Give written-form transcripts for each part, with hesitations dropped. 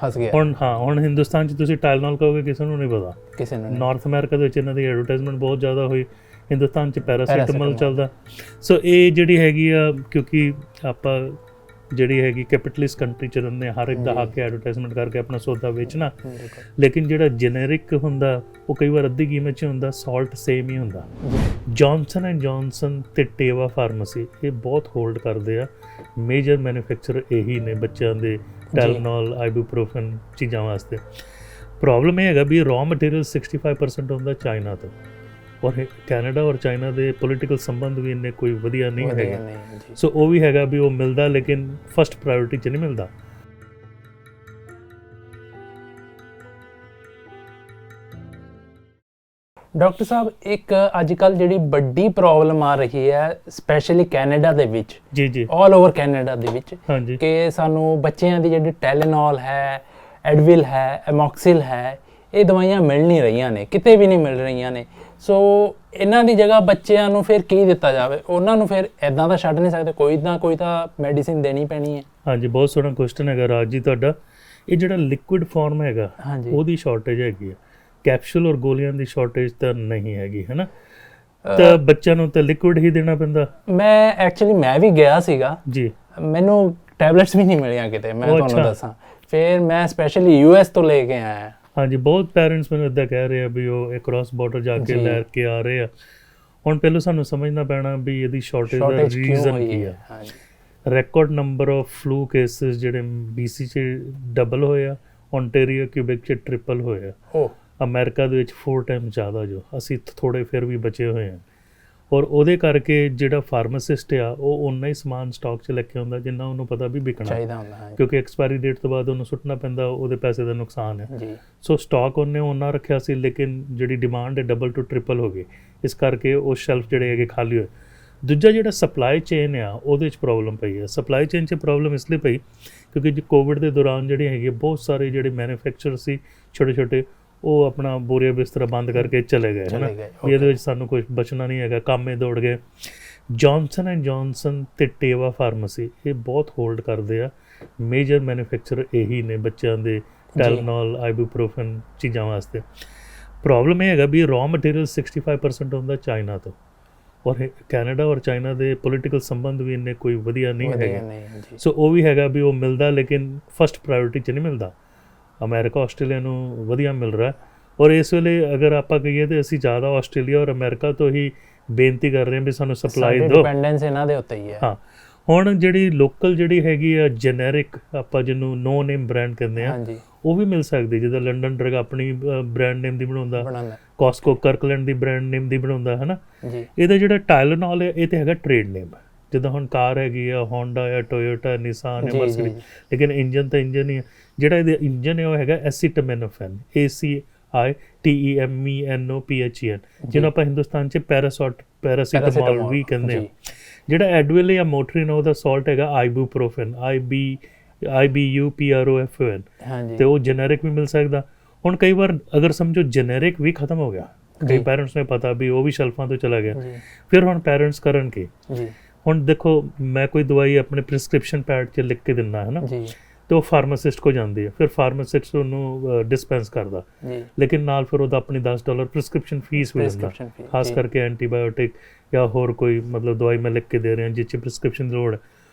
ਫਸ ਗਿਆ ਹੁਣ ਹਾਂ ਹੁਣ ਹਿੰਦੁਸਤਾਨ 'ਚ ਤੁਸੀਂ ਟਾਈਲਨੋਲ ਕਹੋਗੇ ਕਿਸੇ ਨੂੰ ਨਹੀਂ ਪਤਾ। ਕਿਸੇ ਨੂੰ ਨਾਰਥ ਅਮਰੀਕਾ ਦੇ ਵਿੱਚ ਇਹਨਾਂ ਦੀ ਐਡਵਰਟਾਈਜ਼ਮੈਂਟ ਬਹੁਤ ਜ਼ਿਆਦਾ ਹੋਈ, ਹਿੰਦੁਸਤਾਨ 'ਚ ਪੈਰਾਸੀਟਾਮੋਲ ਚੱਲਦਾ। ਸੋ ਇਹ ਜਿਹੜੀ ਹੈਗੀ ਆ, ਕਿਉਂਕਿ ਆਪਾਂ ਜਿਹੜੀ ਹੈਗੀ ਕੈਪੀਟਲਿਸਟ ਕੰਟਰੀ 'ਚ ਰਹਿੰਦੇ, ਹਰ ਇੱਕ ਦਾ ਹੱਕ ਐਡਵਰਟਾਈਜ਼ਮੈਂਟ ਕਰਕੇ ਆਪਣਾ ਸੌਦਾ ਵੇਚਣਾ, ਲੇਕਿਨ ਜਿਹੜਾ ਜੈਨਰਿਕ ਹੁੰਦਾ ਉਹ ਕਈ ਵਾਰ ਅੱਧੀ ਕੀਮਤ 'ਚ ਹੁੰਦਾ, ਸਾਲਟ ਸੇਮ ਹੀ ਹੁੰਦਾ। ਜੌਨਸਨ ਐਂਡ ਜੌਨਸਨ ਤੇ ਟੇਵਾ ਫਾਰਮੇਸੀ ਇਹ ਬਹੁਤ ਹੋਲਡ ਕਰਦੇ ਆ, ਮੇਜਰ ਮੈਨੂਫੈਕਚਰਰ ਇਹੀ ਨੇ ਬੱਚਿਆਂ ਦੇ ਟਾਈਲਨੋਲ, ਆਈਬੂਪ੍ਰੋਫਨ ਚੀਜ਼ਾਂ ਵਾਸਤੇ। ਪ੍ਰੋਬਲਮ ਇਹ ਹੈਗਾ ਵੀ ਰॉ ਮਟੀਰੀਅਲ 65% ਹੁੰਦਾ ਚਾਈਨਾ ਤੋਂ, ਔਰ ਕੈਨੇਡਾ ਔਰ ਚਾਈਨਾ ਦੇ ਪੋਲੀਟੀਕਲ ਸੰਬੰਧ ਵੀ ਇੰਨੇ ਕੋਈ ਵਧੀਆ ਨਹੀਂ ਹੈਗੇ। ਸੋ ਉਹ ਵੀ ਹੈਗਾ ਵੀ ਉਹ ਮਿਲਦਾ, ਲੇਕਿਨ ਫਸਟ ਪ੍ਰਾਇੋਰਟੀ 'ਚ ਨਹੀਂ ਮਿਲਦਾ। ਡਾਕਟਰ ਸਾਹਿਬ, ਇੱਕ ਅੱਜ ਕੱਲ੍ਹ ਜਿਹੜੀ ਵੱਡੀ ਪ੍ਰੋਬਲਮ ਆ ਰਹੀ ਹੈ ਸਪੈਸ਼ਲੀ ਕੈਨੇਡਾ ਦੇ ਵਿੱਚ, ਜੀ ਆਲ ਓਵਰ ਕੈਨੇਡਾ ਦੇ ਵਿੱਚ, ਹਾਂਜੀ, ਕਿ ਸਾਨੂੰ ਬੱਚਿਆਂ ਦੀ ਜਿਹੜੀ ਟੈਲੇਨੋਲ ਹੈ, ਐਡਵਿਲ ਹੈ, ਐਮੋਕਸਿਲ ਹੈ, ਇਹ ਦਵਾਈਆਂ ਮਿਲ ਨਹੀਂ ਰਹੀਆਂ ਨੇ, ਕਿਤੇ ਵੀ ਨਹੀਂ ਮਿਲ ਰਹੀਆਂ ਨੇ। ਸੋ ਇਹਨਾਂ ਦੀ ਜਗ੍ਹਾ ਬੱਚਿਆਂ ਨੂੰ ਫਿਰ ਕੀ ਦਿੱਤਾ ਜਾਵੇ? ਉਹਨਾਂ ਨੂੰ ਫਿਰ ਇੱਦਾਂ ਤਾਂ ਛੱਡ ਨਹੀਂ ਸਕਦੇ, ਕੋਈ ਨਾ ਕੋਈ ਤਾਂ ਮੈਡੀਸਿਨ ਦੇਣੀ ਪੈਣੀ ਹੈ। ਹਾਂਜੀ, ਬਹੁਤ ਸੋਹਣਾ ਕੁਐਸਚਨ ਹੈਗਾ ਰਾਜ ਜੀ ਤੁਹਾਡਾ। ਇਹ ਜਿਹੜਾ ਲਿਕੁਇਡ ਫਾਰਮ ਹੈਗਾ ਉਹਦੀ ਸ਼ਾਰਟੇਜ ਹੈਗੀ ਆ, ਕੈਪਸੂਲ ਔਰ ਗੋਲੀਆਂ ਦੀ ਸ਼ਾਰਟੇਜ ਤਾਂ ਨਹੀਂ ਹੈਗੀ, ਹੈ ਨਾ। ਤਾਂ ਬੱਚਿਆਂ ਨੂੰ ਤਾਂ ਲਿਕੁਇਡ ਹੀ ਦੇਣਾ ਪੈਂਦਾ। ਮੈਂ ਵੀ ਗਿਆ ਸੀਗਾ ਜੀ, ਮੈਨੂੰ ਟੈਬਲੇਟਸ ਵੀ ਨਹੀਂ ਮਿਲੀਆਂ ਕਿਤੇ, ਮੈਂ ਤੁਹਾਨੂੰ ਦੱਸਾਂ। ਫਿਰ ਮੈਂ ਸਪੈਸ਼ਲੀ US ਤੋਂ ਲੈ ਕੇ ਆਇਆ। ਹਾਂਜੀ, ਬਹੁਤ ਪੈਰੈਂਟਸ ਮੈਨੂੰ ਇੱਦਾਂ ਕਹਿ ਰਹੇ ਆ ਵੀ ਉਹ ਅਕ੍ਰੋਸ ਬਾਰਡਰ ਜਾ ਕੇ ਲੈ ਕੇ ਆ ਰਹੇ ਆ। ਹੁਣ ਪਹਿਲਾਂ ਸਾਨੂੰ ਸਮਝਣਾ ਪੈਣਾ ਵੀ ਇਹਦੀ ਸ਼ਾਰਟੇਜ ਦਾ ਰੀਜ਼ਨ ਕੀ ਆ। Record number of flu cases ਜਿਹੜੇ BC 'ਚ ਡਬਲ ਹੋਏ ਆ, ਓਨਟਾਰੀਓ ਕਿਊਬੈਕ 'ਚ ਟ੍ਰਿਪਲ ਹੋਏ ਆ, ਅਮਰੀਕਾ ਦੇ ਵਿੱਚ 4 ਟਾਈਮ ਜ਼ਿਆਦਾ, ਜੋ ਅਸੀਂ ਥੋੜ੍ਹੇ ਫਿਰ ਵੀ ਬਚੇ ਹੋਏ ਹਾਂ। ਔਰ ਉਹਦੇ ਕਰਕੇ ਜਿਹੜਾ ਫਾਰਮਾਸਿਸਟ ਆ ਉਹ ਓਨਾ ਹੀ ਸਮਾਨ ਸਟਾਕ 'ਚ ਲੈ ਕੇ ਆਉਂਦਾ ਜਿੰਨਾ ਉਹਨੂੰ ਪਤਾ ਵੀ ਵਿਕਣਾ ਚਾਹੀਦਾ ਹੁੰਦਾ, ਕਿਉਂਕਿ ਐਕਸਪਾਇਰੀ ਡੇਟ ਤੋਂ ਬਾਅਦ ਉਹਨੂੰ ਸੁੱਟਣਾ ਪੈਂਦਾ, ਉਹਦੇ ਪੈਸੇ ਦਾ ਨੁਕਸਾਨ ਹੈ। ਸੋ ਸਟਾਕ ਉਹਨੇ ਓਨਾ ਰੱਖਿਆ ਸੀ, ਲੇਕਿਨ ਜਿਹੜੀ ਡਿਮਾਂਡ ਹੈ ਡਬਲ ਟੂ ਟ੍ਰਿਪਲ ਹੋ ਗਈ, ਇਸ ਕਰਕੇ ਉਹ ਸ਼ੈਲਫ ਜਿਹੜੇ ਹੈਗੇ ਖਾਲੀ ਹੋਏ। ਦੂਜਾ ਜਿਹੜਾ ਸਪਲਾਈ ਚੇਨ ਆ ਉਹਦੇ 'ਚ ਪ੍ਰੋਬਲਮ ਪਈ ਹੈ। ਸਪਲਾਈ ਚੇਨ 'ਚ ਪ੍ਰੋਬਲਮ ਇਸ ਲਈ ਪਈ ਕਿਉਂਕਿ ਜੀ ਕੋਵਿਡ ਦੇ ਦੌਰਾਨ ਜਿਹੜੇ ਹੈਗੇ ਬਹੁਤ ਸਾਰੇ ਜਿਹੜੇ ਮੈਨੂਫੈਕਚਰ ਸੀ ਛੋਟੇ ਛੋਟੇ, ਉਹ ਆਪਣਾ ਬੋਰੀਆ ਬਿਸਤਰਾ ਬੰਦ ਕਰਕੇ ਚਲੇ ਗਏ, ਹੈ ਨਾ। ਇਹਦੇ ਵਿੱਚ ਸਾਨੂੰ ਕੁਝ ਬਚਣਾ ਨਹੀਂ ਹੈਗਾ, ਕੰਮੇ ਦੌੜ ਗਏ। ਜੌਨਸਨ ਐਂਡ ਜੌਨਸਨ ਤੇ ਟੇਵਾ ਫਾਰਮੇਸੀ ਇਹ ਬਹੁਤ ਹੋਲਡ ਕਰਦੇ ਆ, ਮੇਜਰ ਮੈਨੂਫੈਕਚਰਰ ਇਹੀ ਨੇ ਬੱਚਿਆਂ ਦੇ ਟਾਈਲਨੋਲ, ਆਈਬੂਪ੍ਰੋਫਨ ਚੀਜ਼ਾਂ ਵਾਸਤੇ। ਪ੍ਰੋਬਲਮ ਇਹ ਹੈਗਾ ਵੀ ਰॉ ਮਟੀਰੀਅਲ 65% ਹੁੰਦਾ ਚਾਈਨਾ ਤੋਂ, ਔਰ ਕੈਨੇਡਾ ਔਰ ਚਾਈਨਾ ਦੇ ਪੋਲੀਟੀਕਲ ਸੰਬੰਧ ਵੀ ਇੰਨੇ ਕੋਈ ਵਧੀਆ ਨਹੀਂ ਹੈਗੇ। ਸੋ ਉਹ ਵੀ ਹੈਗਾ ਵੀ ਉਹ ਮਿਲਦਾ, ਲੇਕਿਨ ਫਸਟ ਪ੍ਰਾਇੋਰਟੀ 'ਚ ਨਹੀਂ ਮਿਲਦਾ। ਅਮਰੀਕਾ ਆਸਟ੍ਰੇਲੀਆ ਨੂੰ ਵਧੀਆ ਮਿਲ ਰਿਹਾ, ਔਰ ਇਸ ਵੇਲੇ ਅਗਰ ਆਪਾਂ ਕਹੀਏ ਤਾਂ ਅਸੀਂ ਜ਼ਿਆਦਾ ਆਸਟ੍ਰੇਲੀਆ ਔਰ ਅਮਰੀਕਾ ਤੋਂ ਹੀ ਬੇਨਤੀ ਕਰ ਰਹੇ ਹਾਂ ਵੀ ਸਾਨੂੰ ਸਪਲਾਈ ਦਿਓ। ਡਿਪੈਂਡੈਂਸ ਇਹਨਾਂ ਦੇ ਉੱਤੇ ਹੀ ਹੈ। ਹਾਂ, ਹੁਣ ਜਿਹੜੀ ਲੋਕਲ ਜਿਹੜੀ ਹੈਗੀ ਆ ਜੈਨਰਿਕ, ਆਪਾਂ ਜਿਹਨੂੰ ਨੋ ਨੇਮ ਬ੍ਰਾਂਡ ਕਹਿੰਦੇ ਆ, ਉਹ ਵੀ ਮਿਲ ਸਕਦੀ, ਜਿੱਦਾਂ ਲੰਡਨ ਡਰਗ ਆਪਣੀ ਬ੍ਰਾਂਡ ਨੇਮ ਦੀ ਬਣਾਉਂਦਾ, ਕਾਸਕੋ ਕਰਕਲੈਂਡ ਦੀ ਬ੍ਰਾਂਡ ਨੇਮ ਦੀ ਬਣਾਉਂਦਾ, ਹੈ ਨਾ। ਇਹਦਾ ਜਿਹੜਾ ਟਾਈਲਨੋਲ ਹੈ ਇਹ ਤਾਂ ਹੈਗਾ ਟ੍ਰੇਡ ਨੇਮ, ਜਿੱਦਾਂ ਹੁਣ ਕਾਰ ਹੈਗੀ ਆ ਹੋਂਡਾ ਆ, ਟੋਯੋਟਾ, ਨਿਸਾਨ ਹੈ, ਮਰਸੀਡੀਜ਼, ਲੇਕਿਨ ਇੰਜਨ ਤਾਂ ਇੰਜਨ ਹੀ ਹੈ। ਜਿਹੜਾ ਇਹਦਾ ਇੰਜਨ ਹੈ ਉਹ ਹੈਗਾ ਐਸੀਟਾਮਿਨੋਫੈਨ, ACITEMENOPHEN, ਜਿਹਨੂੰ ਆਪਾਂ ਹਿੰਦੁਸਤਾਨ 'ਚ ਪੈਰਾਸੀਟਾਮੋਲ ਵੀ ਕਹਿੰਦੇ ਹਾਂ। ਜਿਹੜਾ ਐਡਵਿਲ ਜਾਂ ਮੋਟਰੀਨ ਉਹਦਾ ਸਾਲਟ ਹੈਗਾ ਆਈਬੂਪ੍ਰੋਫਨ, IBUPROFN, ਤੇ ਉਹ ਜੈਨਰਿਕ ਵੀ ਮਿਲ ਸਕਦਾ। ਹੁਣ ਕਈ ਵਾਰ ਅਗਰ ਸਮਝੋ ਜੈਨਰਿਕ ਵੀ ਖਤਮ ਹੋ ਗਿਆ, ਕਈ ਪੈਰੈਂਟਸ ਨੂੰ ਪਤਾ ਵੀ ਉਹ ਵੀ ਸ਼ੈਲਫਾਂ ਤੋਂ ਚਲਾ ਗਿਆ, ਫਿਰ ਹੁਣ ਪੈਰੈਂਟਸ ਕਰਨ ਕੀ? ਹੁਣ ਦੇਖੋ, ਮੈਂ ਕੋਈ ਦਵਾਈ ਆਪਣੇ ਪ੍ਰਿਸਕ੍ਰਿਪਸ਼ਨ ਪੈਡ 'ਚ ਲਿਖ ਕੇ ਦਿੰਦਾ, ਹੈ ਨਾ, ਤੇ ਉਹ ਫਾਰਮਾਸਿਸਟ ਕੋਲ ਜਾਂਦੀ ਹੈ, ਫਿਰ ਫਾਰਮਾਸਿਸਟ ਉਹਨੂੰ ਡਿਸਪੈਂਸ ਕਰਦਾ, ਲੇਕਿਨ ਨਾਲ ਫਿਰ ਉਹਦਾ ਆਪਣੀ $10 ਪ੍ਰਿਸਕ੍ਰਿਪਸ਼ਨ ਫੀਸ ਵੀ ਦਿੰਦਾ, ਖਾਸ ਕਰਕੇ ਐਂਟੀਬਾਇਓਟਿਕ ਜਾਂ ਹੋਰ ਕੋਈ ਮਤਲਬ ਦਵਾਈ ਮੈਂ ਲਿਖ ਕੇ ਦੇ ਰਿਹਾ ਜਿਸ 'ਚ ਪ੍ਰਿਸਕ੍ਰਿਪਸ਼ਨ ਦੀ ਲੋੜ ਹੈ।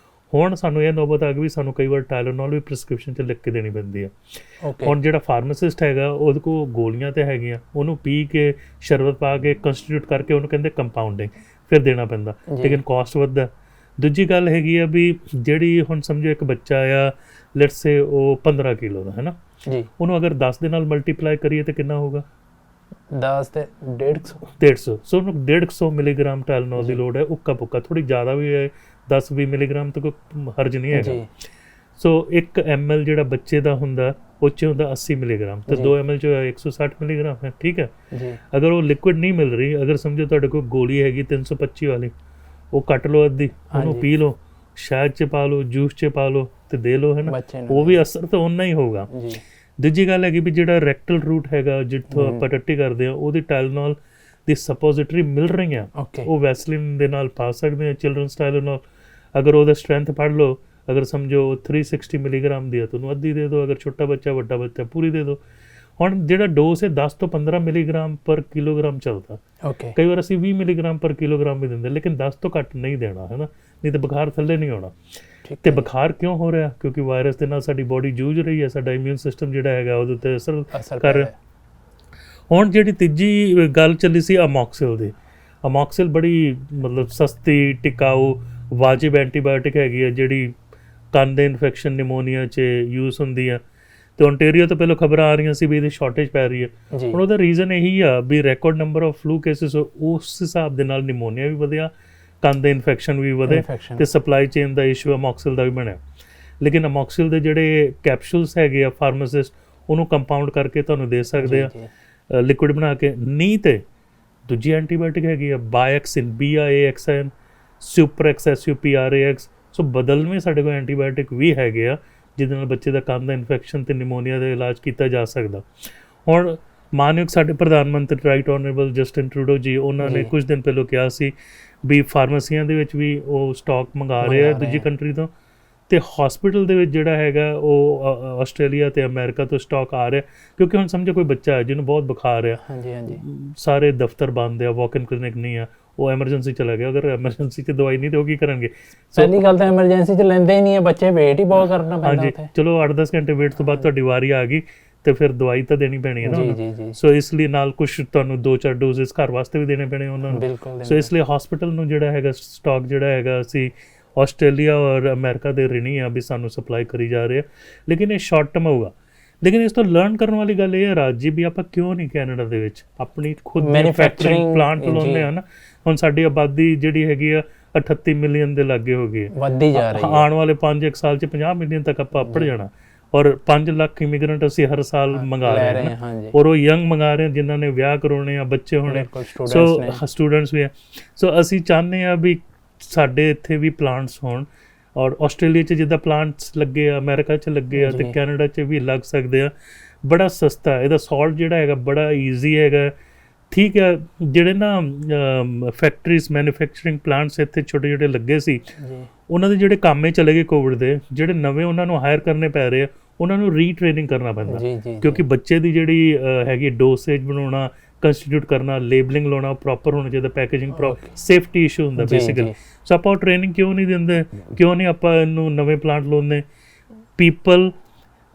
ਹੁਣ ਸਾਨੂੰ ਇਹ ਨੌਬਤ ਆ ਗਈ ਵੀ ਸਾਨੂੰ ਕਈ ਵਾਰ ਟਾਈਲਨੋਲ ਵੀ ਪ੍ਰਿਸਕ੍ਰਿਪਸ਼ਨ 'ਚ ਲਿਖ ਕੇ ਦੇਣੀ ਪੈਂਦੀ ਹੈ। ਹੁਣ ਜਿਹੜਾ ਫਾਰਮਾਸਿਸਟ ਹੈਗਾ ਉਹਦੇ ਕੋਲ ਗੋਲੀਆਂ ਤਾਂ ਹੈਗੀਆਂ, ਉਹਨੂੰ ਪੀ ਕੇ ਸ਼ਰਬਤ ਪਾ ਕੇ ਕੰਸਟੀਟਿਊਟ ਕਰਕੇ ਉਹਨੂੰ ਕਹਿੰਦੇ ਕੰਪਾਊਂਡਿੰਗ, ਫਿਰ ਦੇਣਾ ਪੈਂਦਾ, ਲੇਕਿਨ ਕਾਸਟ ਵੱਧਦਾ। ਦੂਜੀ ਗੱਲ ਹੈਗੀ ਆ ਵੀ ਜਿਹੜੀ ਹੁਣ ਸਮਝੋ ਇੱਕ ਬੱਚਾ ਆ, ਲੈਟਸ ਸੇ ਉਹ 15 ਕਿਲੋ ਦਾ, ਹੈ ਨਾ, ਉਹਨੂੰ ਅਗਰ 10 ਦੇ ਨਾਲ ਮਲਟੀਪਲਾਈ ਕਰੀਏ ਤਾਂ ਕਿੰਨਾ ਹੋਊਗਾ? 10 ਤੇ 150। ਸੋ ਉਹਨੂੰ 150 ਮਿਲੀਗ੍ਰਾਮ ਟਾਈਲਨੋਲ ਦੀ ਲੋੜ ਹੈ, ਉੱਕਾ ਪੁੱਕਾ, ਥੋੜ੍ਹੀ ਜ਼ਿਆਦਾ ਵੀ ਹੈ, 10-20 ਮਿਲੀਗ੍ਰਾਮ ਤਾਂ ਕੋਈ ਹਰਜ ਨਹੀਂ ਹੈਗਾ। ਸੋ 1 ml ਜਿਹੜਾ ਬੱਚੇ ਦਾ ਹੁੰਦਾ ਉਹ 'ਚ ਹੁੰਦਾ 80 ਮਿਲੀਗ੍ਰਾਮ, ਤੇ 2 ml 'ਚ 160 ਮਿਲੀਗ੍ਰਾਮ ਹੈ, ਠੀਕ ਹੈ। ਅਗਰ ਉਹ ਲਿਕੁਇਡ ਨਹੀਂ ਮਿਲ ਰਹੀ, ਅਗਰ ਸਮਝੋ ਤੁਹਾਡੇ ਕੋਲ ਗੋਲੀ ਹੈਗੀ 325 ਵਾਲੀ, ਉਹ ਕੱਟ ਲਓ ਅੱਧੀ, ਉਹਨੂੰ ਪੀ ਲਓ, ਸ਼ਹਿਦ 'ਚ ਪਾ ਲਓ, ਜੂਸ 'ਚ ਪਾ ਲਓ ਤੇ ਦੇ ਲਓ, ਹੈ ਨਾ, ਉਹ ਵੀ ਅਸਰ ਤਾਂ ਓਨਾ ਹੀ ਹੋਊਗਾ। ਦੂਜੀ ਗੱਲ ਹੈਗੀ ਵੀ ਜਿਹੜਾ ਰੈਕਟਲ ਰੂਟ ਹੈਗਾ ਜਿੱਥੋਂ ਆਪਾਂ ਟੱਟੀ ਕਰਦੇ ਹਾਂ, ਉਹਦੀ ਟਾਈਲਨੋਲ ਦੀ ਸਪੋਜ਼ਿਟਰੀ ਮਿਲ ਰਹੀਆਂ, ਉਹ ਵੈਸਲਿਨ ਦੇ ਨਾਲ ਪਾ ਸਕਦੇ ਹਾਂ, ਚਿਲਡਰਨਸ ਟਾਈਲਨੋਲ। ਅਗਰ ਉਹਦਾ ਸਟਰੈਂਥ ਪੜ੍ਹ ਲਓ ਅਗਰ ਸਮਝੋ 360 ਮਿਲੀਗ੍ਰਾਮ ਦੀ ਹੈ ਤੁਹਾਨੂੰ ਅੱਧੀ ਦੇ ਦਿਓ, ਅਗਰ ਛੋਟਾ ਬੱਚਾ ਵੱਡਾ ਬੱਚਾ ਪੂਰੀ ਦੇ ਦਿਓ। ਹੁਣ ਜਿਹੜਾ ਡੋਜ਼ ਹੈ 10 ਤੋਂ 15 ਮਿਲੀਗ੍ਰਾਮ ਪਰ ਕਿਲੋਗ੍ਰਾਮ ਚੱਲਦਾ। ਓਕੇ, ਕਈ ਵਾਰ ਅਸੀਂ 20 ਮਿਲੀਗ੍ਰਾਮ ਪਰ ਕਿਲੋਗ੍ਰਾਮ ਵੀ ਦਿੰਦੇ, ਲੇਕਿਨ 10 ਤੋਂ ਘੱਟ ਨਹੀਂ ਦੇਣਾ ਹੈ ਨਾ, ਨਹੀਂ ਤਾਂ ਬੁਖਾਰ ਥੱਲੇ ਨਹੀਂ ਆਉਣਾ। ਤੇ ਬੁਖਾਰ ਕਿਉਂ ਹੋ ਰਿਹਾ? ਕਿਉਂਕਿ ਵਾਇਰਸ ਦੇ ਨਾਲ ਸਾਡੀ ਬੋਡੀ ਜੂਝ ਰਹੀ ਹੈ, ਸਾਡਾ ਇਮਿਊਨ ਸਿਸਟਮ ਜਿਹੜਾ ਹੈਗਾ ਉਹਦੇ ਉੱਤੇ ਅਸਰ ਕਰ ਰਿਹਾ। ਹੁਣ ਜਿਹੜੀ ਤੀਜੀ ਗੱਲ ਚੱਲੀ ਸੀ ਅਮੋਕਸਿਲ ਦੀ, ਅਮੋਕਸਿਲ ਬੜੀ ਮਤਲਬ ਸਸਤੀ, ਟਿਕਾਊ, ਵਾਜਿਬ ਐਂਟੀਬਾਇਓਟਿਕ ਹੈਗੀ ਹੈ ਜਿਹੜੀ ਕੰਨ ਦੇ ਇਨਫੈਕਸ਼ਨ, ਨਿਮੋਨੀਆ 'ਚ ਯੂਜ਼ ਹੁੰਦੀ ਆ। ਤੇ ਓਨਟਾਰੀਓ ਤੋਂ ਪਹਿਲਾਂ ਖਬਰਾਂ ਆ ਰਹੀਆਂ ਸੀ ਵੀ ਇਹਦੀ ਸ਼ਾਰਟੇਜ ਪੈ ਰਹੀ ਹੈ। ਹੁਣ ਉਹਦਾ ਰੀਜ਼ਨ ਇਹੀ ਆ ਵੀ record number of flu cases, ਉਸ ਹਿਸਾਬ ਦੇ ਨਾਲ ਨਿਮੋਨੀਆ ਵੀ ਵਧਿਆ, ਕੰਨ ਦੇ ਇਨਫੈਕਸ਼ਨ ਵੀ ਵਧੇ, ਤੇ ਸਪਲਾਈ ਚੇਨ ਦਾ ਇਸ਼ੂ ਅਮੋਕਸਿਲ ਦਾ ਵੀ ਬਣਿਆ। ਲੇਕਿਨ ਅਮੋਕਸਿਲ ਦੇ ਜਿਹੜੇ ਕੈਪਸੂਲਸ ਹੈਗੇ ਆ, ਫਾਰਮਾਸਿਸਟ ਉਹਨੂੰ ਕੰਪਾਊਂਡ ਕਰਕੇ ਤੁਹਾਨੂੰ ਦੇ ਸਕਦੇ ਆ ਲਿਕੁਇਡ ਬਣਾ ਕੇ। ਨਹੀਂ ਤੇ ਦੂਜੀ ਐਂਟੀਬਾਇਓਟਿਕ ਹੈਗੀ ਆ ਬਾਇਐਕਸਿਨ, BIAXIN, ਸੁਪਰੈਕਸ, SUPRAX। ਸੋ ਬਦਲਵੇਂ ਸਾਡੇ ਕੋਲ ਐਂਟੀਬਾਇਓਟਿਕ ਵੀ ਹੈਗੇ ਆ ਜਿਹਦੇ ਨਾਲ ਬੱਚੇ ਦਾ ਕੰਨ ਦਾ ਇਨਫੈਕਸ਼ਨ ਤੇ ਨਿਮੋਨੀਆ ਦਾ ਇਲਾਜ ਕੀਤਾ ਜਾ ਸਕਦਾ। ਹੁਣ ਮਾਨਯੋਗ ਸਾਡੇ ਪ੍ਰਧਾਨ ਮੰਤਰੀ ਰਾਈਟ ਆਨਰੇਬਲ ਜਸਟਿਨ ਟਰੂਡੋ ਜੀ, ਉਹਨਾਂ ਨੇ ਕੁਝ ਦਿਨ ਪਹਿਲਾਂ ਕਿਹਾ ਸੀ ਵੀ ਫਾਰਮੇਸੀਆਂ ਦੇ ਵਿੱਚ ਵੀ ਉਹ ਸਟਾਕ ਮੰਗਾ ਰਹੇ ਆ ਦੂਜੀ ਕੰਟਰੀ ਤੋਂ, ਤੇ ਹਸਪੀਟਲ ਦੇ ਵਿੱਚ ਜਿਹੜਾ ਹੈਗਾ ਉਹ ਆਸਟ੍ਰੇਲੀਆ ਤੇ ਅਮਰੀਕਾ ਤੋਂ ਸਟਾਕ ਆ ਰਿਹਾ। ਕਿਉਂਕਿ ਹੁਣ ਸਮਝੋ ਕੋਈ ਬੱਚਾ ਹੈ ਜਿਹਨੂੰ ਬਹੁਤ ਬੁਖਾਰ ਆ, ਸਾਰੇ ਦਫ਼ਤਰ ਬੰਦ ਆ, ਵਾਕ ਇਨ ਕਲੀਨਿਕ ਨਹੀਂ ਆ, ਉਹ ਐਮਰਜੈਂਸੀ ਚਲਾ ਗਿਆ, ਅਗਰ ਐਮਰਜੈਂਸੀ 'ਚ ਦਵਾਈ ਨਹੀਂ ਤੇ ਉਹ ਕੀ ਕਰਨਗੇ? ਪਹਿਲੀ ਗੱਲ ਤਾਂ ਐਮਰਜੈਂਸੀ 'ਚ ਲੈਂਦੇ ਹੀ ਨਹੀਂ ਹੈ ਬੱਚੇ, ਵੇਟ ਹੀ ਬਹੁਤ ਕਰਨਾ ਪੈਂਦਾ ਉੱਥੇ। ਚਲੋ 8-10 ਘੰਟੇ ਵੇਟ ਤੋਂ ਬਾਅਦ ਤੁਹਾਡੀ ਵਾਰੀ ਆ ਗਈ ਤੇ ਫਿਰ ਦਵਾਈ ਤਾਂ ਦੇਣੀ ਪੈਣੀ ਹੈ ਨਾ। ਸੋ ਇਸ ਲਈ ਨਾਲ ਕੁਝ ਤੁਹਾਨੂੰ 2-4 ਡੋਜ਼ਸ ਘਰ ਵਾਸਤੇ ਵੀ ਦੇਣੇ ਪੈਣੇ ਉਹਨਾਂ ਨੂੰ। ਸੋ ਇਸ ਲਈ ਹਸਪੀਟਲ ਨੂੰ ਜਿਹੜਾ ਹੈਗਾ ਸਟਾਕ ਜਿਹੜਾ ਹੈਗਾ ਅਸੀਂ ਆਸਟ੍ਰੇਲੀਆ ਔਰ ਅਮਰੀਕਾ ਦੇ ਰਿਣੀ ਆ ਵੀ ਸਾਨੂੰ ਸਪਲਾਈ ਕਰੀ ਜਾ ਰਹੇ ਆ, ਲੇਕਿਨ ਇਹ ਸ਼ਾਰਟ ਟਰਮ ਹੋਊਗਾ। ਲੇਕਿਨ ਇਸ ਤੋਂ ਲਰਨ ਕਰਨ ਵਾਲੀ ਗੱਲ ਇਹ ਹੈ ਰਾਜ ਜੀ ਵੀ ਆਪਾਂ ਕਿਉਂ ਨਹੀਂ ਕੈਨੇਡਾ ਦੇ ਵਿੱਚ ਆਪਣੀ ਖੁਦ ਮੈਨੂਫੈਕਚਰਿੰਗ ਪਲਾਂਟ ਲਾਉਂਦੇ ਆ ਨਾ। ਹੁਣ ਸਾਡੀ ਆਬਾਦੀ ਜਿਹੜੀ ਹੈਗੀ ਆ 38 ਮਿਲੀਅਨ ਦੇ ਲਾਗੇ ਹੋ ਗਈ, ਵੱਧਦੀ ਜਾ ਰਹੀ ਹੈ। ਆਉਣ ਵਾਲੇ 5 ਸਾਲ 'ਚ 50 ਮਿਲੀਅਨ ਤੱਕ ਆਪਾਂ ਅੱਪੜ ਜਾਣਾ, ਔਰ 5 ਲੱਖ ਇਮੀਗ੍ਰੈਂਟ ਅਸੀਂ ਹਰ ਸਾਲ ਮੰਗਾ ਰਹੇ ਹਾਂ, ਔਰ ਉਹ ਯੰਗ ਮੰਗਾ ਰਹੇ ਜਿਨ੍ਹਾਂ ਨੇ ਵਿਆਹ ਕਰਾਉਣੇ ਆ, ਬੱਚੇ ਹੋਣੇ, ਸੋ ਸਟੂਡੈਂਟਸ ਵੀ ਆ। ਸੋ ਅਸੀਂ ਚਾਹੁੰਦੇ ਆ ਵੀ ਸਾਡੇ ਇੱਥੇ ਵੀ ਪਲਾਂਟਸ ਹੋਣ, ਔਰ ਆਸਟ੍ਰੇਲੀਆ 'ਚ ਜਿੱਦਾਂ ਪਲਾਂਟਸ ਲੱਗੇ ਆ, ਅਮਰੀਕਾ 'ਚ ਲੱਗੇ ਆ, ਤੇ ਕੈਨੇਡਾ 'ਚ ਵੀ ਲੱਗ ਸਕਦੇ ਆ। ਬੜਾ ਸਸਤਾ ਇਹਦਾ ਸਾਲਟ ਜਿਹੜਾ ਹੈਗਾ, ਬੜਾ ਈਜ਼ੀ ਹੈਗਾ। ਠੀਕ ਹੈ, ਜਿਹੜੇ ਨਾ ਫੈਕਟਰੀਜ਼, ਮੈਨੂਫੈਕਚਰਿੰਗ ਪਲਾਂਟਸ ਇੱਥੇ ਛੋਟੇ ਛੋਟੇ ਲੱਗੇ ਸੀ, ਉਹਨਾਂ ਦੇ ਜਿਹੜੇ ਕੰਮੇ ਚਲੇ ਗਏ ਕੋਵਿਡ ਦੇ, ਜਿਹੜੇ ਨਵੇਂ ਉਹਨਾਂ ਨੂੰ ਹਾਇਰ ਕਰਨੇ ਪੈ ਰਹੇ ਆ, ਉਹਨਾਂ ਨੂੰ ਰੀਟ੍ਰੇਨਿੰਗ ਕਰਨਾ ਪੈਂਦਾ, ਕਿਉਂਕਿ ਬੱਚੇ ਦੀ ਜਿਹੜੀ ਹੈਗੀ ਡੋਸੇਜ ਬਣਾਉਣਾ, ਕੰਸਟੀਟਿਊਟ ਕਰਨਾ, ਲੇਬਲਿੰਗ ਲਾਉਣਾ ਪ੍ਰੋਪਰ ਹੋਣਾ ਚਾਹੀਦਾ, ਪੈਕੇਜਿੰਗ ਪ੍ਰੋਪਰ, ਸੇਫਟੀ ਇਸ਼ੂ ਹੁੰਦਾ ਬੇਸਿਕਲੀ। ਸੋ ਆਪਾਂ ਟ੍ਰੇਨਿੰਗ ਕਿਉਂ ਨਹੀਂ ਦਿੰਦੇ, ਕਿਉਂ ਨਹੀਂ ਆਪਾਂ ਇਹਨੂੰ ਨਵੇਂ ਪਲਾਂਟ ਲਾਉਂਦੇ? ਪੀਪਲ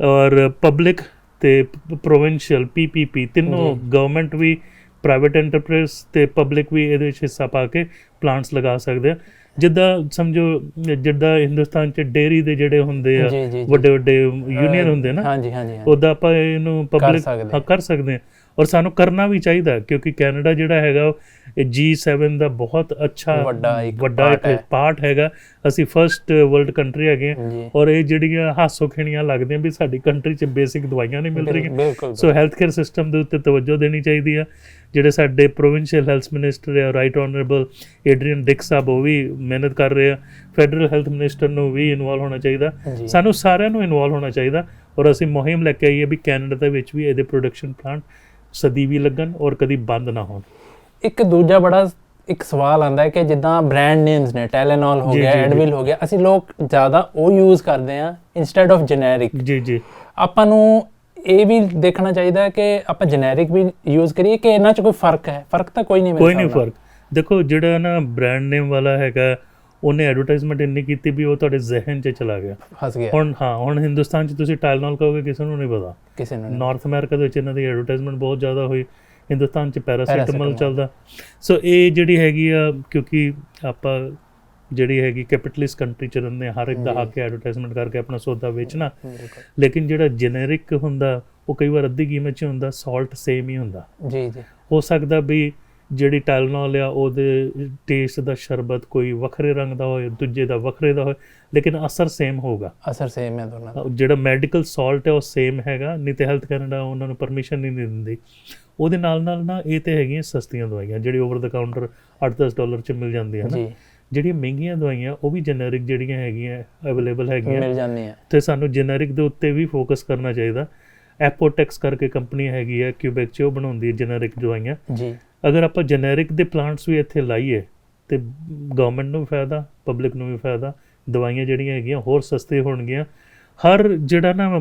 ਔਰ ਪਬਲਿਕ ਤੇ ਪ੍ਰੋਵਿੰਸ਼ੀਅਲ PPP ਤਿੰਨੋਂ, ਗਵਰਨਮੈਂਟ ਵੀ, ਪ੍ਰਾਈਵੇਟ ਐਂਟਰਪ੍ਰਾਈਜ਼ ਤੇ ਪਬਲਿਕ ਵੀ ਇਹਦੇ ਵਿੱਚ ਹਿੱਸਾ ਪਾ ਕੇ ਪਲਾਂਟਸ ਲਗਾ ਸਕਦੇ ਆ। ਜਿੱਦਾਂ ਸਮਝੋ ਜਿੱਦਾਂ ਹਿੰਦੁਸਤਾਨ 'ਚ ਡੇਅਰੀ ਦੇ ਜਿਹੜੇ ਹੁੰਦੇ ਆ ਵੱਡੇ ਵੱਡੇ ਯੂਨੀਅਨ ਹੁੰਦੇ ਨਾ, ਉੱਦਾਂ ਆਪਾਂ ਇਹਨੂੰ ਪਬਲਿਕ ਕਰ ਸਕਦੇ ਹਾਂ, ਔਰ ਸਾਨੂੰ ਕਰਨਾ ਵੀ ਚਾਹੀਦਾ, ਕਿਉਂਕਿ ਕੈਨੇਡਾ ਜਿਹੜਾ ਹੈਗਾ ਇਹ G7 ਦਾ ਬਹੁਤ ਅੱਛਾ ਵੱਡਾ ਪਾਰਟ ਹੈਗਾ। ਅਸੀਂ ਫਸਟ ਵਰਲਡ ਕੰਟਰੀ ਹੈਗੇ ਹਾਂ, ਔਰ ਇਹ ਜਿਹੜੀਆਂ ਹਾਸੋ ਖੇਣੀਆਂ ਲੱਗਦੀਆਂ ਵੀ ਸਾਡੀ ਕੰਟਰੀ 'ਚ ਬੇਸਿਕ ਦਵਾਈਆਂ ਨਹੀਂ ਮਿਲ ਰਹੀਆਂ। ਸੋ ਹੈਲਥ ਕੇਅਰ ਸਿਸਟਮ ਦੇ ਉੱਤੇ ਤਵੱਜੋ ਦੇਣੀ ਚਾਹੀਦੀ ਆ। ਜਿਹੜੇ ਸਾਡੇ ਪ੍ਰੋਵਿੰਸ਼ੀਅਲ ਹੈਲਥ ਮਿਨਿਸਟਰ ਆ, ਰਾਈਟ ਆਨਰੇਬਲ ਏਡਰੀਅਨ ਡਿਕ ਸਾਹਿਬ, ਉਹ ਵੀ ਮਿਹਨਤ ਕਰ ਰਹੇ ਆ। ਫੈਡਰਲ ਹੈਲਥ ਮਿਨਿਸਟਰ ਨੂੰ ਵੀ ਇਨਵੋਲਵ ਹੋਣਾ ਚਾਹੀਦਾ, ਸਾਨੂੰ ਸਾਰਿਆਂ ਨੂੰ ਇਨਵੋਲਵ ਹੋਣਾ ਚਾਹੀਦਾ, ਔਰ ਅਸੀਂ ਮੁਹਿੰਮ ਲੈ ਕੇ ਆਈਏ ਵੀ ਕੈਨੇਡਾ ਦੇ ਵਿੱਚ ਵੀ ਇਹਦੇ ਪ੍ਰੋਡਕਸ਼ਨ ਪਲਾਂਟ ਸਦੀ ਵੀ ਲੱਗਣ ਔਰ ਕਦੀ ਬੰਦ ਨਾ ਹੋਣ। ਇੱਕ ਦੂਜਾ ਬੜਾ ਇੱਕ ਸਵਾਲ ਆਉਂਦਾ ਹੈ ਕਿ ਜਿੱਦਾਂ ਬ੍ਰਾਂਡ ਨੇਮਸ ਨੇ, ਟੈਲੇਨੋਲ ਹੋ ਗਿਆ, ਐਡਵਿਲ ਹੋ ਗਿਆ, ਅਸੀਂ ਲੋਕ ਜ਼ਿਆਦਾ ਉਹ ਯੂਜ਼ ਕਰਦੇ ਹਾਂ ਇੰਸਟੈਡ ਆਫ ਜੈਨੇਰਿਕ। ਜੀ ਆਪਾਂ ਨੂੰ ਇਹ ਵੀ ਦੇਖਣਾ ਚਾਹੀਦਾ ਹੈ ਕਿ ਆਪਾਂ ਜੈਨੇਰਿਕ ਵੀ ਯੂਜ਼ ਕਰੀਏ ਕਿ ਇਹਨਾਂ 'ਚ ਕੋਈ ਫਰਕ ਹੈ? ਫਰਕ ਤਾਂ ਕੋਈ ਨਹੀਂ ਫਰਕ। ਦੇਖੋ ਜਿਹੜਾ ਨਾ ਬ੍ਰਾਂਡ ਨੇਮ ਵਾਲਾ ਹੈਗਾ, ਉਹਨੇ ਐਡਵਰਟਾਈਜ਼ਮੈਂਟ ਇੰਨੀ ਕੀਤੀ ਵੀ ਉਹ ਤੁਹਾਡੇ ਜ਼ਿਹਨ 'ਚ ਚਲਾ ਗਿਆ, ਫਸ ਗਿਆ। ਹੁਣ ਹਿੰਦੁਸਤਾਨ 'ਚ ਤੁਸੀਂ ਟਾਈਲਨੋਲ ਕਹੋਗੇ, ਕਿਸੇ ਨੂੰ ਨਹੀਂ ਪਤਾ, ਕਿਸੇ ਨੂੰ। ਨਾਰਥ ਅਮਰੀਕਾ ਦੇ ਵਿੱਚ ਇਹਨਾਂ ਦੀ ਐਡਵਰਟਾਈਜ਼ਮੈਂਟ ਬਹੁਤ ਜ਼ਿਆਦਾ ਹੋਈ, ਹਿੰਦੁਸਤਾਨ 'ਚ ਪੈਰਾਸੀਟਾਮੋਲ ਚੱਲਦਾ। ਸੋ ਇਹ ਜਿਹੜੀ ਹੈਗੀ ਆ, ਕਿਉਂਕਿ ਆਪਾਂ ਜਿਹੜੀ ਹੈਗੀ ਕੈਪੀਟਲਿਸਟ ਕੰਟਰੀ 'ਚ ਰਹਿੰਦੇ, ਹਰ ਇੱਕ ਦਾ ਹੱਕ ਹੈ ਐਡਵਰਟਾਈਜ਼ਮੈਂਟ ਕਰਕੇ ਆਪਣਾ ਸੌਦਾ ਵੇਚਣਾ। ਲੇਕਿਨ ਜਿਹੜਾ ਜੈਨੇਰਿਕ ਹੁੰਦਾ ਉਹ ਕਈ ਵਾਰ ਅੱਧੀ ਕੀਮਤ 'ਚ ਹੁੰਦਾ, ਸਾਲਟ ਸੇਮ ਹੀ ਹੁੰਦਾ। ਹੋ ਸਕਦਾ ਵੀ ਜਿਹੜੀ ਟਾਈਲਨੋਲ ਆ ਉਹਦੇ ਟੇਸਟ ਦਾ ਸ਼ਰਬਤ ਕੋਈ ਵੱਖਰੇ ਰੰਗ ਦਾ ਹੋਏ, ਦੂਜੇ ਦਾ ਵੱਖਰੇ ਦਾ ਹੋਏ, ਲੇਕਿਨ ਅਸਰ ਸੇਮ ਹੋਊਗਾ। ਅਸਰ ਸੇਮ ਹੈ ਦੋਨਾਂ ਦਾ। ਜਿਹੜਾ ਮੈਡੀਕਲ ਸਾਲਟ ਹੈ ਉਹ ਸੇਮ ਹੈਗਾ, ਨਹੀਂ ਤੇ ਹੈਲਥ ਕੈਨੇਡਾ ਉਹਨਾਂ ਨੂੰ ਪਰਮਿਸ਼ਨ ਨਹੀਂ ਦਿੰਦੀ। ਉਹਦੇ ਨਾਲ ਨਾ ਇਹ ਤੇ ਹੈਗੀਆਂ ਸਸਤੀਆਂ ਦਵਾਈਆਂ ਜਿਹੜੀ ਓਵਰ ਦਾ ਕਾਊਂਟਰ $8-10 'ਚ ਮਿਲ ਜਾਂਦੀਆਂ ਨੇ। ਜਿਹੜੀਆਂ ਮਹਿੰਗੀਆਂ ਦਵਾਈਆਂ ਉਹ ਵੀ ਜੈਨੇਰਿਕ ਜਿਹੜੀਆਂ ਹੈਗੀਆਂ ਅਵੇਲੇਬਲ ਹੈਗੀਆਂ, ਮਿਲ ਜਾਂਦੀਆਂ, ਤੇ ਸਾਨੂੰ ਜੈਨੇਰਿਕ ਦੇ ਉੱਤੇ ਵੀ ਫੋਕਸ ਕਰਨਾ ਚਾਹੀਦਾ। ਐਪੋਟੈਕਸ ਕਰਕੇ ਕੰਪਨੀ ਹੈਗੀ ਹੈ ਕਿਊਬੈਕ 'ਚ, ਉਹ ਬਣਾਉਂਦੀ ਹੈ ਜੈਨੇਰਿਕ ਦਵਾਈਆਂ। ਅਗਰ ਆਪਾਂ ਜੈਨੇਰਿਕ ਦੇ ਪਲਾਂਟਸ ਵੀ ਇੱਥੇ ਲਾਈਏ ਤੇ ਗਵਰਨਮੈਂਟ ਨੂੰ ਵੀ ਫਾਇਦਾ, ਪਬਲਿਕ ਨੂੰ ਵੀ ਫਾਇਦਾ, ਦਵਾਈਆਂ ਜਿਹੜੀਆਂ ਹੈਗੀਆਂ ਹੋਰ ਸਸਤੀਆਂ ਹੋਣਗੀਆਂ। ਹਰ ਜਿਹੜਾ ਨਾ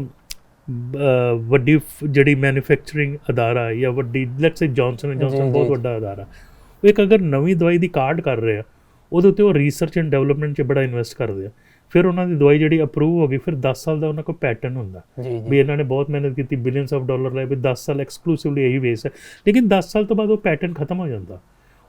ਵੱਡੀ ਜਿਹੜੀ ਮੈਨੂਫੈਕਚਰਿੰਗ ਅਦਾਰਾ ਜਾਂ ਵੱਡੀ let's say Johnson and Johnson ਬਹੁਤ ਵੱਡਾ ਅਦਾਰਾ, ਉਹ ਇੱਕ ਅਗਰ ਨਵੀਂ ਦਵਾਈ ਦੀ ਕਾਢ ਕਰ ਰਿਹਾ ਉਹਦੇ ਉੱਤੇ ਉਹ ਰਿਸਰਚ ਐਂਡ ਡਿਵੈਲਪਮੈਂਟ 'ਚ ਬੜਾ ਇਨਵੈਸਟ ਕਰਦੇ ਆ। ਫਿਰ ਉਹਨਾਂ ਦੀ ਦਵਾਈ ਜਿਹੜੀ ਅਪਰੂਵ ਹੋ ਗਈ, ਫਿਰ 10 ਸਾਲ ਦਾ ਉਹਨਾਂ ਕੋਲ ਪੈਟਰਨ ਹੁੰਦਾ ਵੀ ਇਹਨਾਂ ਨੇ ਬਹੁਤ ਮਿਹਨਤ ਕੀਤੀ, ਬਿਲੀਅਨਸ ਆਫ ਡਾਲਰ ਲਾਏ ਵੀ 10 ਸਾਲ ਐਕਸਕਲੂਸਿਵਲੀ ਇਹੀ ਵੇਸ ਹੈ। ਲੇਕਿਨ 10 ਸਾਲ ਤੋਂ ਬਾਅਦ ਉਹ ਪੈਟਰਨ ਖਤਮ ਹੋ ਜਾਂਦਾ।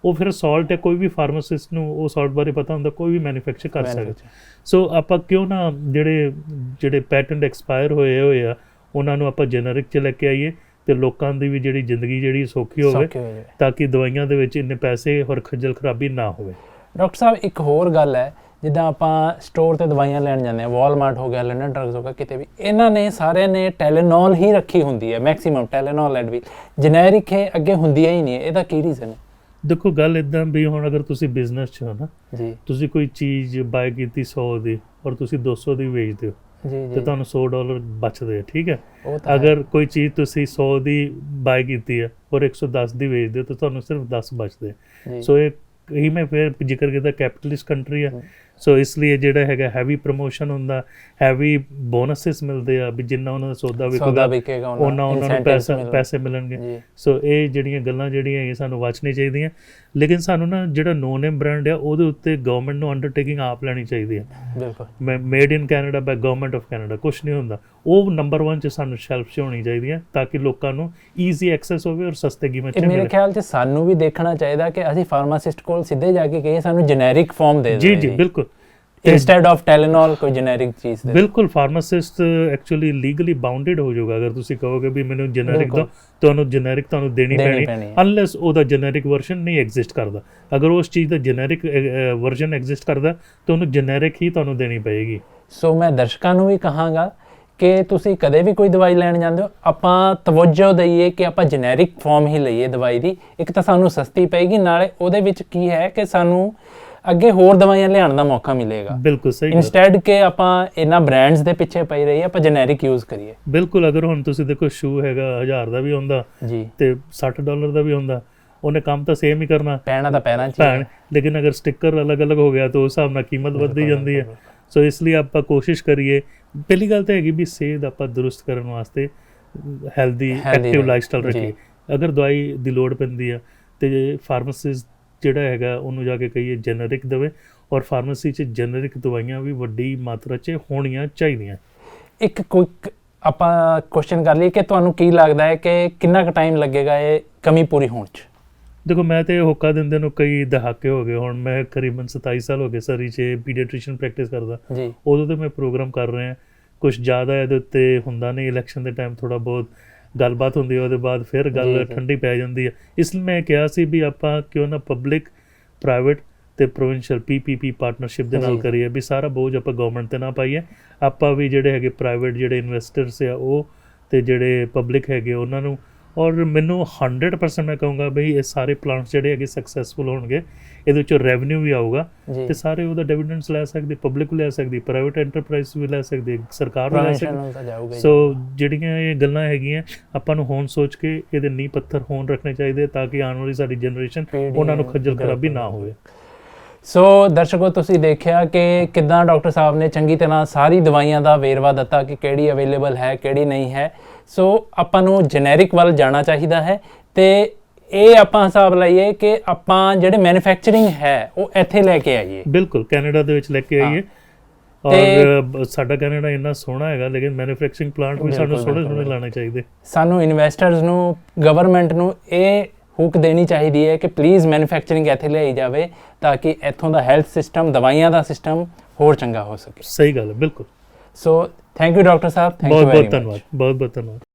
ਉਹ ਫਿਰ ਸਾਲਟ ਹੈ, ਕੋਈ ਵੀ ਫਾਰਮਾਸਿਸਟ ਨੂੰ ਉਹ ਸਾਲਟ ਬਾਰੇ ਪਤਾ ਹੁੰਦਾ, ਕੋਈ ਵੀ ਮੈਨੂਫੈਕਚਰ ਕਰ ਸਕਦਾ। ਸੋ ਆਪਾਂ ਕਿਉਂ ਨਾ ਜਿਹੜੇ ਪੈਟੈਂਟ ਐਕਸਪਾਇਰ ਹੋਏ ਆ ਉਹਨਾਂ ਨੂੰ ਆਪਾਂ ਜੈਨਰਿਕ 'ਚ ਲੈ ਕੇ ਆਈਏ ਤੇ ਲੋਕਾਂ ਦੀ ਵੀ ਜਿਹੜੀ ਜ਼ਿੰਦਗੀ ਜਿਹੜੀ ਸੌਖੀ ਹੋਵੇ, ਤਾਂ ਕਿ ਦਵਾਈਆਂ ਦੇ ਵਿੱਚ ਇੰਨੇ ਪੈਸੇ ਔਰ ਖੱਜਲ ਖਰਾਬੀ ਨਾ ਹੋਵੇ। ਡਾਕਟਰ ਸਾਹਿਬ ਇੱਕ ਹੋਰ ਗੱਲ ਹੈ, ਜਿੱਦਾਂ ਆਪਾਂ ਸਟੋਰ ਤੇ ਦਵਾਈਆਂ ਲੈਣ ਜਾਂਦੇ ਹਾਂ, ਵਾਲਮਾਰਟ ਹੋ ਗਿਆ, ਲੰਡਨ ਡਰੱਗਸ ਹੋ ਗਿਆ, ਕਿਤੇ ਵੀ ਇਹਨਾਂ ਨੇ ਸਾਰਿਆਂ ਨੇ ਟੈਲੇਨੋਲ ਹੀ ਰੱਖੀ ਹੁੰਦੀ ਹੈ, ਮੈਕਸਿਮਮ ਟੈਲੇਨੋਲ ਐਡਵਿਲ, ਜੈਨਰਿਕ ਹੈ ਅੱਗੇ ਹੁੰਦੀਆਂ ਹੀ ਨਹੀਂ। ਇਹਦਾ ਕੀ ਰੀਜ਼ਨ ਹੈ? ਦੇਖੋ ਗੱਲ ਇੱਦਾਂ ਵੀ ਹੁਣ ਅਗਰ ਤੁਸੀਂ ਬਿਜ਼ਨਸ 'ਚ ਹੋ ਨਾ ਜੀ, ਤੁਸੀਂ ਕੋਈ ਚੀਜ਼ ਬਾਏ ਕੀਤੀ 100 ਦੀ ਔਰ ਤੁਸੀਂ 200 ਦੀ ਵੇਚਦੇ ਹੋ ਤੇ ਤੁਹਾਨੂੰ $100 ਬਚਦੇ ਆ, ਠੀਕ ਹੈ। ਅਗਰ ਕੋਈ ਚੀਜ਼ ਤੁਸੀਂ 100 ਦੀ ਬਾਏ ਕੀਤੀ ਹੈ ਔਰ 110 ਦੀ ਵੇਚਦੇ ਹੋ ਤਾਂ ਤੁਹਾਨੂੰ ਸਿਰਫ 10 ਬਚਦੇ। ਸੋ ਇਹ ਮੈਂ ਫਿਰ ਜ਼ਿਕਰ ਕੀਤਾ ਕੈਪੀਟਲਿਸਟ ਕੰਟਰੀ ਆ, ਸੋ ਇਸ ਲਈ ਜਿਹੜਾ ਹੈਗਾ ਹੈਵੀ ਪ੍ਰਮੋਸ਼ਨ ਹੁੰਦਾ, ਹੈਵੀ ਬੋਨਸਿਸ ਮਿਲਦੇ ਆ ਵੀ ਜਿੰਨਾ ਉਹਨਾਂ ਦਾ ਸੌਦਾ ਵਿਕੇਗਾ ਉਹਨਾਂ ਨੂੰ ਪੈਸੇ ਮਿਲਣਗੇ। ਸੋ ਇਹ ਜਿਹੜੀਆਂ ਗੱਲਾਂ ਜਿਹੜੀਆਂ ਇਹ ਸਾਨੂੰ ਵਾਚਣੀ ਚਾਹੀਦੀਆਂ। ਲੇਕਿਨ ਸਾਨੂੰ ਨਾ ਜਿਹੜਾ ਨੋ ਨੇਮ ਬ੍ਰਾਂਡ ਆ ਉਹਦੇ ਉੱਤੇ ਗਵਰਨਮੈਂਟ ਨੂੰ ਅੰਡਰਟੇਕਿੰਗ ਆਪ ਲੈਣੀ ਚਾਹੀਦੀ ਹੈ। ਬਿਲਕੁਲ made in Canada by government of Canada ਕੁਛ ਨਹੀਂ ਹੁੰਦਾ, ਉਹ ਨੰਬਰ 1 'ਚ ਸਾਨੂੰ ਸ਼ੈਲਫ 'ਚ ਹੋਣੀ ਚਾਹੀਦੀ ਹੈ ਤਾਂ ਕਿ ਲੋਕਾਂ ਨੂੰ ਈਜ਼ੀ ਐਕਸੈਸ ਹੋਵੇ ਔਰ ਸਸਤੇ ਕੀਮਤ 'ਚ ਮਿਲੇ। ਮੇਰੇ ਖਿਆਲ 'ਚ ਸਾਨੂੰ ਵੀ ਦੇਖਣਾ ਚਾਹੀਦਾ ਕਿ ਅਸੀਂ ਫਾਰਮਾਸਿਸਟ ਕੋਲ ਸਿੱਧੇ ਜਾ ਕੇ ਕਹੀਏ ਸਾਨੂੰ ਜੈਨਰਿਕ ਫਾਰਮ ਦੇ ਦਿਓ। ਜੀ ਬਿਲਕੁਲ, ਇੰਸਟੈਡ ਆਫ ਟੈਲੇਨੋਲ ਕੋਈ ਜੈਨਰਿਕ ਚੀਜ਼ ਦੇ। ਬਿਲਕੁਲ ਫਾਰਮਾਸਿਸਟ ਐਕਚੁਅਲੀ ਲੀਗਲੀ ਬਾਉਂਡਡ ਹੋ ਜਾਊਗਾ ਅਗਰ ਤੁਸੀਂ ਕਹੋਗੇ ਵੀ ਮੈਨੂੰ ਜੈਨਰਿਕ ਦਿਓ, ਤੁਹਾਨੂੰ ਜੈਨਰਿਕ ਤੁਹਾਨੂੰ ਦੇਣੀ ਪੈਣੀ ਅਨਲੈਸ ਉਹਦਾ ਜੈਨਰਿਕ ਵਰਜ਼ਨ ਨਹੀਂ ਐਗਜ਼ਿਸਟ ਕਰਦਾ। ਅਗਰ ਉਸ ਚੀਜ਼ ਦਾ ਜੈਨਰਿਕ ਵਰਜ਼ਨ ਐਗਜ਼ਿਸਟ ਕਰਦਾ ਤਾਂ ਉਹਨੂੰ ਜੈਨਰਿਕ ਹੀ ਤੁਹਾਨੂੰ ਦੇਣੀ ਪਏਗੀ। ਸੋ ਮੈਂ ਦਰਸ਼ਕਾਂ ਨੂੰ ਵੀ ਕਹਾਂਗਾ ਕਿ ਤੁਸੀਂ ਕਦੇ ਵੀ ਕੋਈ ਦਵਾਈ ਲੈਣ ਜਾਂਦੇ ਹੋ, ਆਪਾਂ ਤਵੱਜੋ ਦਈਏ ਕਿ ਆਪਾਂ ਜੈਨਰਿਕ ਫਾਰਮ ਹੀ ਲਈਏ ਦਵਾਈ ਦੀ। ਇੱਕ ਤਾਂ ਸਾਨੂੰ ਸਸਤੀ ਪਏਗੀ, ਨਾਲੇ ਉਹਦੇ ਵਿੱਚ ਕੀ ਹੈ ਕਿ ਸਾਨੂੰ ਅੱਗੇ ਹੋਰ ਦਵਾਈਆਂ ਲਿਆਉਣ ਦਾ ਮੌਕਾ ਮਿਲੇਗਾ। ਬਿਲਕੁਲ ਸਹੀ। ਇਨਸਟੈਡ ਕਿ ਆਪਾਂ ਇਹਨਾਂ ਬ੍ਰਾਂਡਸ ਦੇ ਪਿੱਛੇ ਪਈ ਰਹੀਏ, ਆਪਾਂ ਜੈਨਰਿਕ ਯੂਜ਼ ਕਰੀਏ। ਬਿਲਕੁਲ, ਅਗਰ ਹੁਣ ਤੁਸੀਂ ਦੇਖੋ ਸ਼ੂ ਹੈਗਾ 1000 ਦਾ ਵੀ ਹੁੰਦਾ ਜੀ ਤੇ $60 ਦਾ ਵੀ ਹੁੰਦਾ, ਉਹਨੇ ਕੰਮ ਤਾਂ ਸੇਮ ਹੀ ਕਰਨਾ, ਪੈਣਾ ਤਾਂ ਪੈਣਾ ਚਾਹੀਦਾ। ਲੇਕਿਨ ਅਗਰ ਸਟਿੱਕਰ ਅਲੱਗ-ਅਲੱਗ ਹੋ ਗਿਆ ਤਾਂ ਉਸ ਹਿਸਾਬ ਨਾਲ ਕੀਮਤ ਵੱਧਦੀ ਜਾਂਦੀ ਹੈ। ਸੋ ਇਸ ਲਈ ਆਪਾਂ ਕੋਸ਼ਿਸ਼ ਕਰੀਏ, ਪਹਿਲੀ ਗੱਲ ਤਾਂ ਹੈਗੀ ਵੀ ਸਿਹਤ ਆਪਾਂ ਦਰੁਸਤ ਕਰਨ ਵਾਸਤੇ ਹੈਲਦੀ ਐਕਟਿਵ ਲਾਈਫਸਟਾਈਲ ਰੱਖੀਏ। ਅਗਰ ਦਵਾਈ ਦੀ ਲੋੜ ਪੈਂਦੀ ਆ ਤੇ ਫਾਰਮਾਸਿਸਟ ਜਿਹੜਾ ਹੈਗਾ ਉਹਨੂੰ ਜਾ ਕੇ ਕਹੀਏ ਜੈਨਰਿਕ ਦੇਵੇ, ਔਰ ਫਾਰਮੇਸੀ 'ਚ ਜੈਨਰਿਕ ਦਵਾਈਆਂ ਵੀ ਵੱਡੀ ਮਾਤਰਾ 'ਚ ਹੋਣੀਆਂ ਚਾਹੀਦੀਆਂ। ਇੱਕ ਕੁਇਕ ਆਪਾਂ ਕੁਐਸਚਨ ਕਰ ਲਈਏ ਕਿ ਤੁਹਾਨੂੰ ਕੀ ਲੱਗਦਾ ਹੈ ਕਿ ਕਿੰਨਾ ਕੁ ਟਾਈਮ ਲੱਗੇਗਾ ਇਹ ਕਮੀ ਪੂਰੀ ਹੋਣ 'ਚ? ਦੇਖੋ ਮੈਂ ਤੇ ਹੋਕਾ ਦਿੰਦੇ ਨੂੰ ਕਈ ਦਹਾਕੇ ਹੋ ਗਏ, ਹੁਣ ਮੈਂ ਕਰੀਬਨ 27 ਸਾਲ ਹੋ ਗਏ ਸਰੀ 'ਚ ਪੀਡੀਆਟ੍ਰੀਸ਼ੀਅਨ ਪ੍ਰੈਕਟਿਸ ਕਰਦਾ ਜੀ। ਉਦੋਂ ਤੋਂ ਮੈਂ ਪ੍ਰੋਗਰਾਮ ਕਰ ਰਿਹਾ, ਕੁਛ ਜ਼ਿਆਦਾ ਇਹਦੇ ਉੱਤੇ ਹੁੰਦਾ ਨਹੀਂ। ਇਲੈਕਸ਼ਨ ਦੇ ਟਾਈਮ ਥੋੜ੍ਹਾ ਬਹੁਤ ਗੱਲਬਾਤ ਹੁੰਦੀ ਹੈ, ਉਹਦੇ ਬਾਅਦ ਫਿਰ ਗੱਲ ਠੰਡੀ ਪੈ ਜਾਂਦੀ ਹੈ। ਇਸ ਲਈ ਮੈਂ ਕਿਹਾ ਸੀ ਵੀ ਆਪਾਂ ਕਿਉਂ ਨਾ ਪਬਲਿਕ ਪ੍ਰਾਈਵੇਟ ਤੇ ਪ੍ਰੋਵਿੰਸ਼ੀਅਲ PPP ਪਾਰਟਨਰਸ਼ਿਪ ਦੇ ਨਾਲ ਕਰੀਏ, ਵੀ ਸਾਰਾ ਬੋਝ ਆਪਾਂ ਗਵਰਨਮੈਂਟ ਤੇ ਨਾ ਪਾਈਏ। ਆਪਾਂ ਵੀ ਜਿਹੜੇ ਹੈਗੇ ਪ੍ਰਾਈਵੇਟ ਜਿਹੜੇ ਇਨਵੈਸਟਰਸ ਆ ਉਹ ਤੇ ਜਿਹੜੇ ਪਬਲਿਕ ਹੈਗੇ ਉਹਨਾਂ ਨੂੰ, ਔਰ ਮੈਨੂੰ 100% ਮੈਂ ਕਹੂੰਗਾ ਬਈ ਇਹ ਸਾਰੇ ਪਲਾਂਟਸ ਜਿਹੜੇ ਹੈਗੇ ਸਕਸੈਸਫੁਲ ਹੋਣਗੇ, ਇਹਦੇ ਵਿੱਚੋਂ ਰੈਵਨਿਊ ਵੀ ਆਊਗਾ ਤੇ ਸਾਰੇ ਉਹਦਾ ਡਿਵੀਡੈਂਡਸ ਲੈ ਸਕਦੇ, ਪਬਲਿਕ ਵੀ ਲੈ ਸਕਦੀ, ਪ੍ਰਾਈਵੇਟ ਐਂਟਰਪ੍ਰਾਈਜ਼ ਵੀ ਲੈ ਸਕਦੀ, ਸਰਕਾਰ ਵੀ ਲੈ ਸਕਦੀ। ਸੋ ਜਿਹੜੀਆਂ ਇਹ ਗੱਲਾਂ ਹੈਗੀਆਂ ਆਪਾਂ ਨੂੰ ਹੁਣ ਸੋਚ ਕੇ ਇਹਦੇ ਨੀਂਹ ਪੱਥਰ ਹੋਣ ਰੱਖਣੇ ਚਾਹੀਦੇ ਤਾਂ ਕਿ ਆਉਣ ਵਾਲੀ ਸਾਡੀ ਜਨਰੇਸ਼ਨ ਉਹਨਾਂ ਨੂੰ ਖੱਜਲ ਖਰਾਬੀ ਨਾ ਹੋਵੇ। ਸੋ ਦਰਸ਼ਕੋ ਤੁਸੀਂ ਦੇਖਿਆ ਕਿ ਕਿੱਦਾਂ ਡਾਕਟਰ ਸਾਹਿਬ ਨੇ ਚੰਗੀ ਤਰ੍ਹਾਂ ਸਾਰੀ ਦਵਾਈਆਂ ਦਾ ਵੇਰਵਾ ਦਿੱਤਾ ਕਿ ਕਿਹੜੀ ਅਵੇਲੇਬਲ ਹੈ ਕਿਹੜੀ ਨਹੀਂ ਹੈ। ਸੋ ਆਪਾਂ ਨੂੰ ਜੈਨਰਿਕ ਵੱਲ ਜਾਣਾ ਚਾਹੀਦਾ ਹੈ ਤੇ ਇਹ ਆਪਾਂ ਹਿਸਾਬ ਲਾਈਏ ਕਿ ਆਪਾਂ ਜਿਹੜੇ ਮੈਨੂਫੈਕਚਰਿੰਗ ਹੈ ਉਹ ਇੱਥੇ ਲੈ ਕੇ ਆਈਏ। ਬਿਲਕੁਲ ਕੈਨੇਡਾ ਦੇ ਵਿੱਚ ਲੈ ਕੇ ਆਈਏ। ਔਰ ਸਾਡਾ ਕੈਨੇਡਾ ਇੰਨਾ ਸੋਹਣਾ ਹੈਗਾ, ਲੇਕਿਨ ਮੈਨੂਫੈਕਚਰਿੰਗ ਪਲਾਂਟ ਵੀ ਸਾਨੂੰ ਸੋਹਣੇ ਲਾਣੇ ਚਾਹੀਦੇ। ਸਾਨੂੰ ਇਨਵੈਸਟਰਸ ਨੂੰ, ਗਵਰਨਮੈਂਟ ਨੂੰ ਇਹ ਹੁੱਕ ਦੇਣੀ ਚਾਹੀਦੀ ਹੈ ਕਿ ਪਲੀਜ਼ ਮੈਨੂਫੈਕਚਰਿੰਗ ਇੱਥੇ ਲਿਆਈ ਜਾਵੇ ਤਾਂ ਕਿ ਇੱਥੋਂ ਦਾ ਹੈਲਥ ਸਿਸਟਮ, ਦਵਾਈਆਂ ਦਾ ਸਿਸਟਮ ਹੋਰ ਚੰਗਾ ਹੋ ਸਕੇ। ਸਹੀ ਗੱਲ ਹੈ, ਬਿਲਕੁਲ। ਸੋ ਥੈਂਕ ਯੂ ਡਾਕਟਰ ਸਾਹਿਬ, ਬਹੁਤ ਬਹੁਤ ਧੰਨਵਾਦ, ਬਹੁਤ ਬਹੁਤ ਧੰਨਵਾਦ।